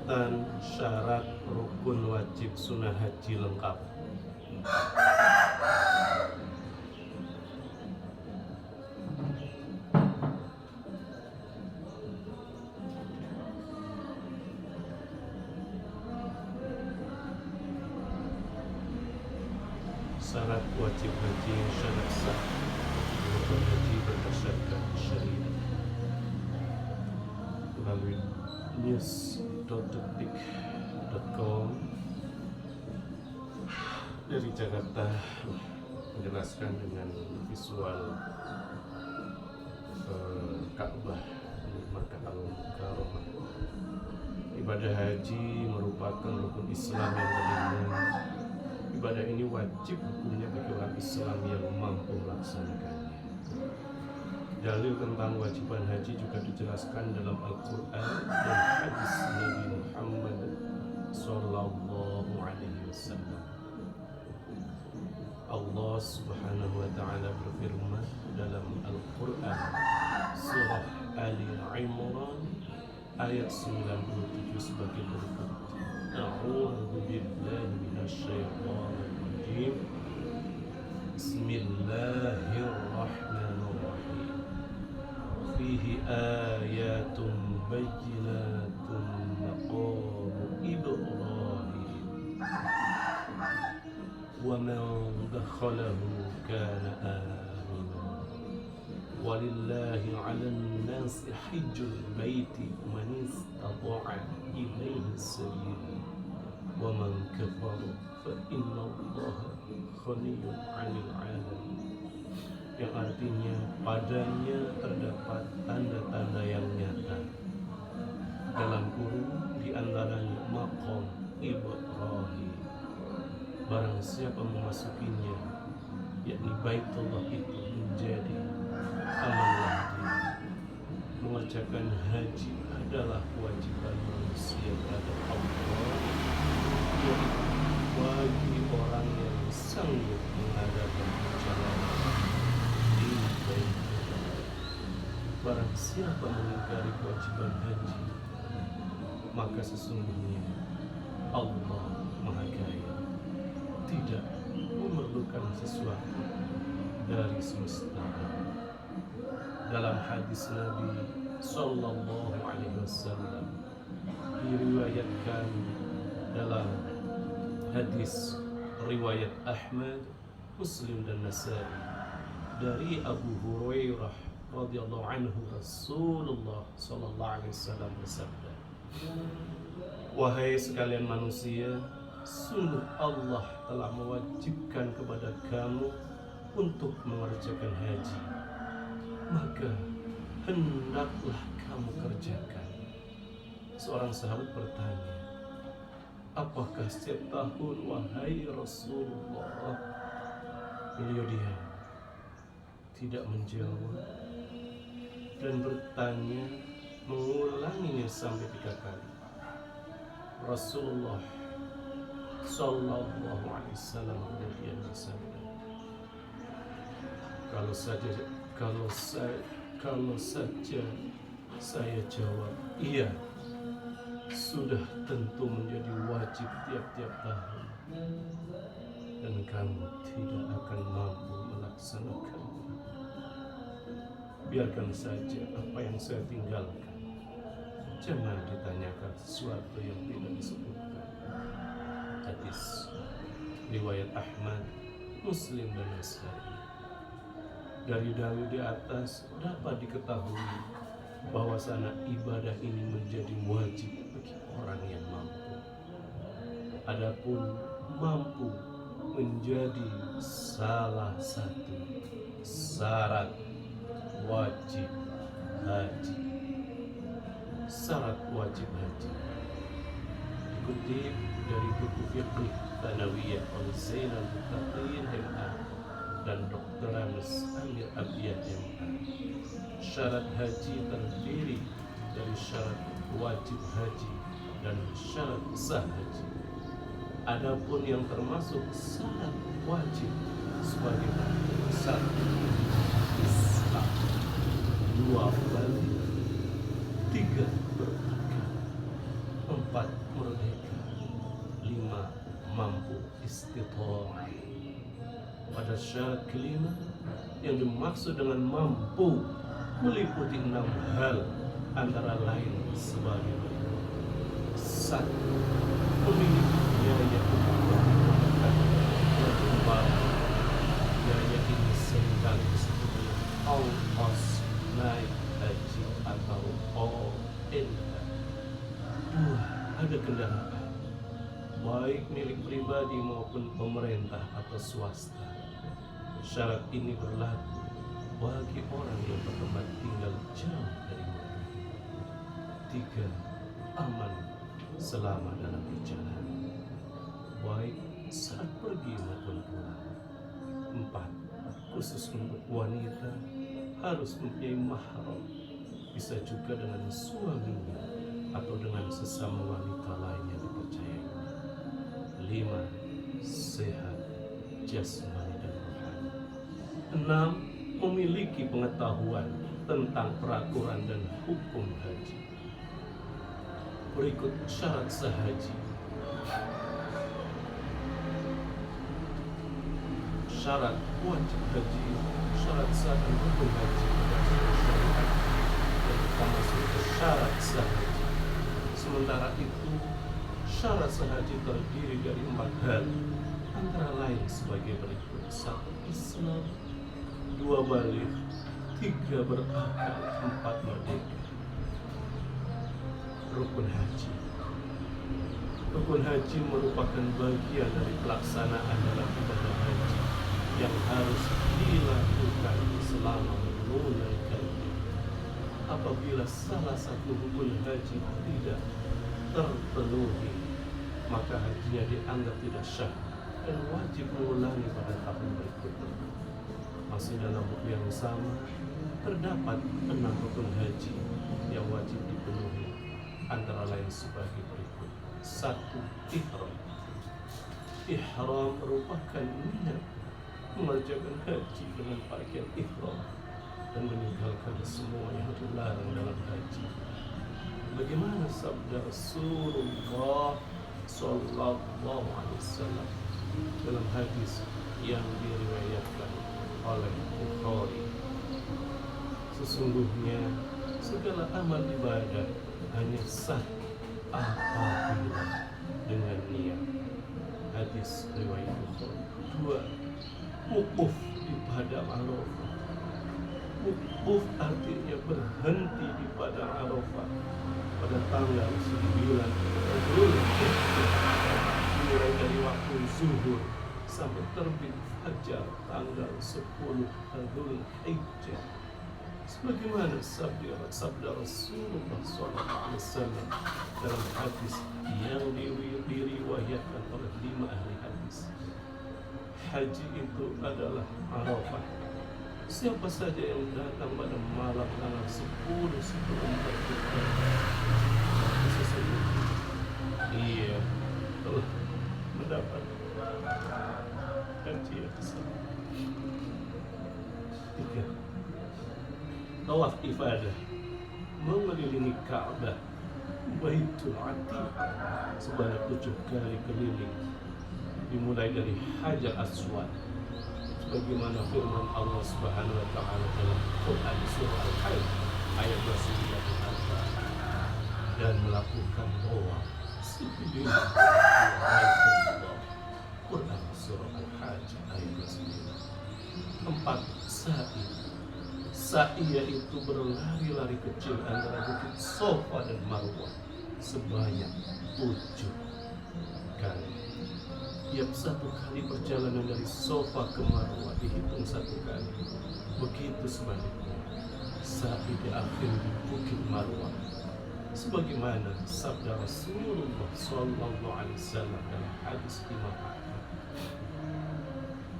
Catatan syarat rukun wajib sunnah haji lengkap. Syarat wajib haji syarat sah rukun haji berdasarkan syariat. Melalui news.detik.com dari Jakarta menjelaskan dengan visual Ka'bah di Makkah Al-Mukarramah. Ibadah haji merupakan rukun Islam yang kelima. Ibadah ini wajib hukumnya bagi orang Islam yang mampu melaksanakannya. Dalil tentang kewajiban haji juga dijelaskan dalam Al-Quran dan hadis Nabi Muhammad Sallallahu Alaihi Wasallam. Allah Subhanahu Wa Taala berfirman dalam Al-Quran surah Ali Imran ayat 97 sebagai berikut: A'udzu billahi minasyaitonir rajim. Bismillahirrahmanirrahim. Fihi ayatun bayyinatun maqamu Ibrahim wa man dakhalahu kana amina walillahi 'alan nasi hajjul baiti man istata'a ilayhi sabila wa man kafara fa inna Allaha ghaniyyun 'anil 'alamin. Yang artinya padanya terdapat tanda-tanda yang nyata, dalam kurung di antaranya maqam Ibrahim. Barang siapa memasukinya, yakni Baitullah itu menjadi amanah dia. Mengerjakan haji adalah kewajiban manusia terhadap Allah, yaitu bagi orang yang sanggup mengadakan perjalanan. Barang siapa mengingkari kewajiban haji, maka sesungguhnya Allah Maha Kaya, tidak memerlukan sesuatu dari semesta. Dalam hadis Nabi Sallallahu Alaihi Wasallam diriwayatkan dalam hadis riwayat Ahmad, Muslim dan Nasa'i dari Abu Hurairah radhiyallahu anhu, Rasulullah sallallahu alaihi wasallam bersabda, wahai sekalian manusia, sungguh Allah telah mewajibkan kepada kamu untuk mengerjakan haji, maka hendaklah kamu kerjakan. Seorang sahabat bertanya, apakah setiap tahun wahai Rasulullah? Beliau diam, tidak menjawab, dan bertanya, mengulanginya sampai 3 kali. Rasulullah Sallallahu Alaihi Wasallam kemudian bersabda, kalau saja saya jawab iya, sudah tentu menjadi wajib tiap-tiap tahun, dan kamu tidak akan mampu melaksanakannya. Biarkan saja apa yang saya tinggalkan. Jangan ditanyakan sesuatu yang tidak disebutkan. Hadis riwayat Ahmad, Muslim dan Nasa'i. Dari dalil di atas dapat diketahui bahwasanya ibadah ini menjadi wajib bagi orang yang mampu. Adapun mampu menjadi salah satu syarat wajib haji. Syarat wajib haji dikutip dari buku Fiqh Thanawiyah oleh Zainal Muttaqin MA dan Dr. Amir Abdiyah MA. Syarat haji terdiri dari syarat wajib haji dan syarat sah haji. Adapun yang termasuk syarat wajib sebagai satu Islam, 2 balik, 3 beragama, 4 4. Merdeka. 5. Mampu istita'ah. Pada syarat kelima, yang dimaksud dengan mampu meliputi 6 hal, antara lain sebagai berikut. 1. Memiliki biaya biaya ini seringkali disebut dengan ongkos naik haji atau ONH. 2. Ada kendaraan, baik milik pribadi maupun pemerintah atau swasta. Syarat ini berlaku bagi orang yang bertempat tinggal jauh dari mereka. 3. Aman selama dalam perjalanan, baik saat pergi maupun pulang. 4. Khusus untuk wanita harus mempunyai mahram, bisa juga dengan suaminya atau dengan sesama wanita lain yang dipercayai. 5. Sehat jasmani dan rohani. 6. Memiliki pengetahuan tentang peraturan dan hukum haji. Berikut syarat sah haji. Syarat wajib haji, syarat sah dan hukum haji. Yang pertama syarat sah haji. Sementara itu syarat sah haji terdiri dari 4 hal, antara lain sebagai berikut. 1. Islam. 2. Baligh. 3. Berakal. 4. Merdeka. Rukun haji. Rukun haji merupakan bagian dari pelaksanaan dalam ibadah haji yang harus dilakukan selama menunaikannya. Apabila salah satu rukun haji tidak terpenuhi, maka hajinya dianggap tidak sah dan wajib mengulangi pada tahun berikutnya. Masih dalam buku yang sama terdapat 6 rukun haji yang wajib dipenuhi, antara lain sebagai berikut. 1. Ihram. Ihram merupakan niat mengerjakan haji dengan pakaian ihram dan meninggalkan semua yang dilarang dalam haji. Bagaimana sabda Rasulullah Sallallahu Alaihi Wasallam dalam hadis yang diriwayatkan oleh Bukhari? Sesungguhnya segala amal ibadah hanya sah apabila dengan niat. Hadis riwayat Bukhari. 2. Wukuf di padang Arafah. Wukuf artinya berhenti di padang Arafah pada tanggal 9 Dzulhijjah, mulai dari waktu zuhur sampai terbit fajar tanggal 10 Dzulhijjah. Sebagaimana sabda Rasulullah SAW dalam hadis yang diriwayatkan oleh 5 ahli hadis. Haji itu adalah Arafah. Siapa saja yang datang pada malam tanggal 10 sebelum berbuka, sesungguhnya ia telah mendapat haji yang sah. 3. Tawaf ifadah, mengelilingi Ka'bah Baitul Atiq sebanyak 7 kali keliling, dimulai dari Hajar Aswad sebagaimana firman Allah Subhanahu wa taala dalam Quran surah Al-Hajj ayat 24, dan melakukan tawaf sekeliling Baitullah. Quran surah Al-Hajj ayat 29. 4. Sa'i. Sa'i yaitu berlari-lari kecil antara bukit Safa dan Marwah sebanyak 7 kali. Tiap 1 kali perjalanan dari Safa ke Marwah dihitung 1 kali. Begitu sebaliknya sa'i di akhir di bukit Marwah, sebagaimana sabda Rasulullah Sallallahu Alaihi Wasallam dalam hadis Imam Ahmad,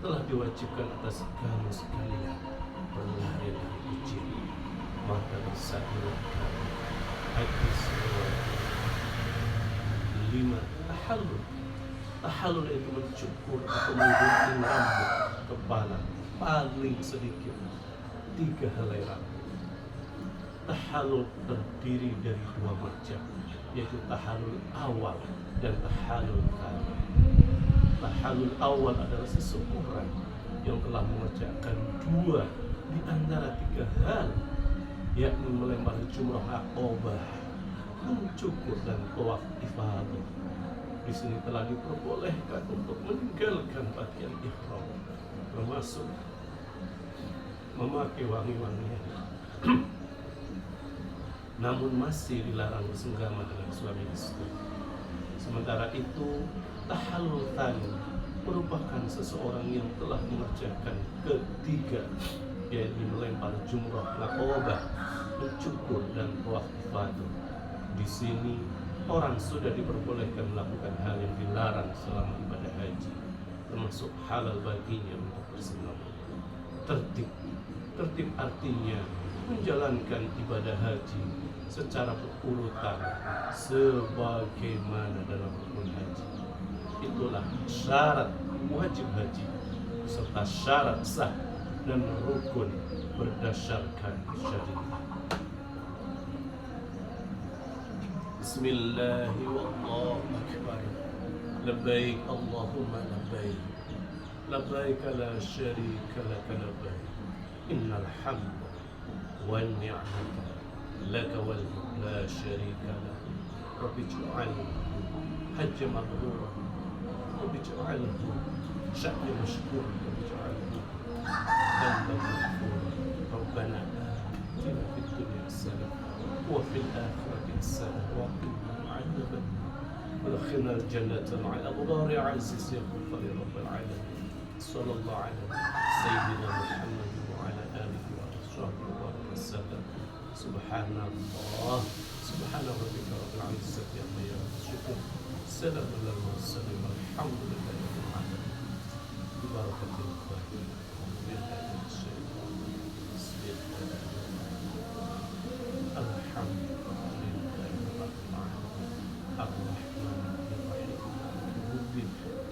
telah diwajibkan atas kamu sekalian berlari-lari kecil, maka bersa'ilah kamu. Hadis riwayat 5. Tahallul. Tahallul itu mencukur atau menggunting rambut kepala paling sedikit 3 helai rambut. Tahallul terdiri dari 2 macam. yaitu tahalul awal dan tahalul tsani. Tahalul awal adalah seseorang yang telah mengerjakan 2 di antara 3 hal, yakni melempar jumrah aqobah, mencukur dan tawaf ifadah. Di sini telah diperbolehkan untuk meninggalkan pakaian ihram, termasuk memakai wangi-wangian. Namun masih dilarang bersenggama dengan suami istri. Sementara itu, tahallul tsani merupakan seseorang yang telah mengerjakan ketiga, yaitu melempar jumrah aqobah, mencukur dan tawaf ifadah. Di sini orang sudah diperbolehkan melakukan hal yang dilarang selama ibadah haji, termasuk halal baginya untuk bersenam. Tertib artinya menjalankan ibadah haji secara berurutan sebagaimana dalam rukun haji. Itulah syarat wajib haji serta syarat sah dan rukun berdasarkan syariat. Bismillahi wallahu akbar. Labbaik Allahumma labbaik. Labbaik la syarika laka labbaik. Innal hamda wan ni'mata laka wal mulk la syarika lak. Rabbi ij'alhu hajja mabrura. Rabbi ij'alhu sya'ya mashkur. Rabbi ij'alhu dhanban maghfura. Rabbana atina fid dunya hasanah wa fil akhirati hasanah wa qina 'adzaban nar. وادخلنا الجنة مع الأبرار عزيز يا غفار يا رب العالمين. صلى الله على سيدنا محمد وعلى آله وصحبه وسلم. سبحان الله سبحان ربك رب العزة عما يصفون. سلام على المرسلين والحمد لله رب العالمين. ببركة الفاتحة. بالله من الشيطان بسم الله الحمد لله رب العالمين الرحمن الرحيم مالك يوم الدين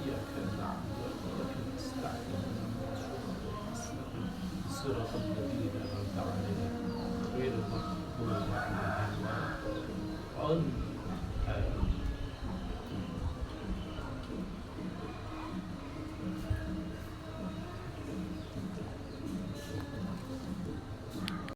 إياك نعبد وإياك نستعين صراط الذين أنعمت عليهم غير المغضوب عليهم ولا الضالين.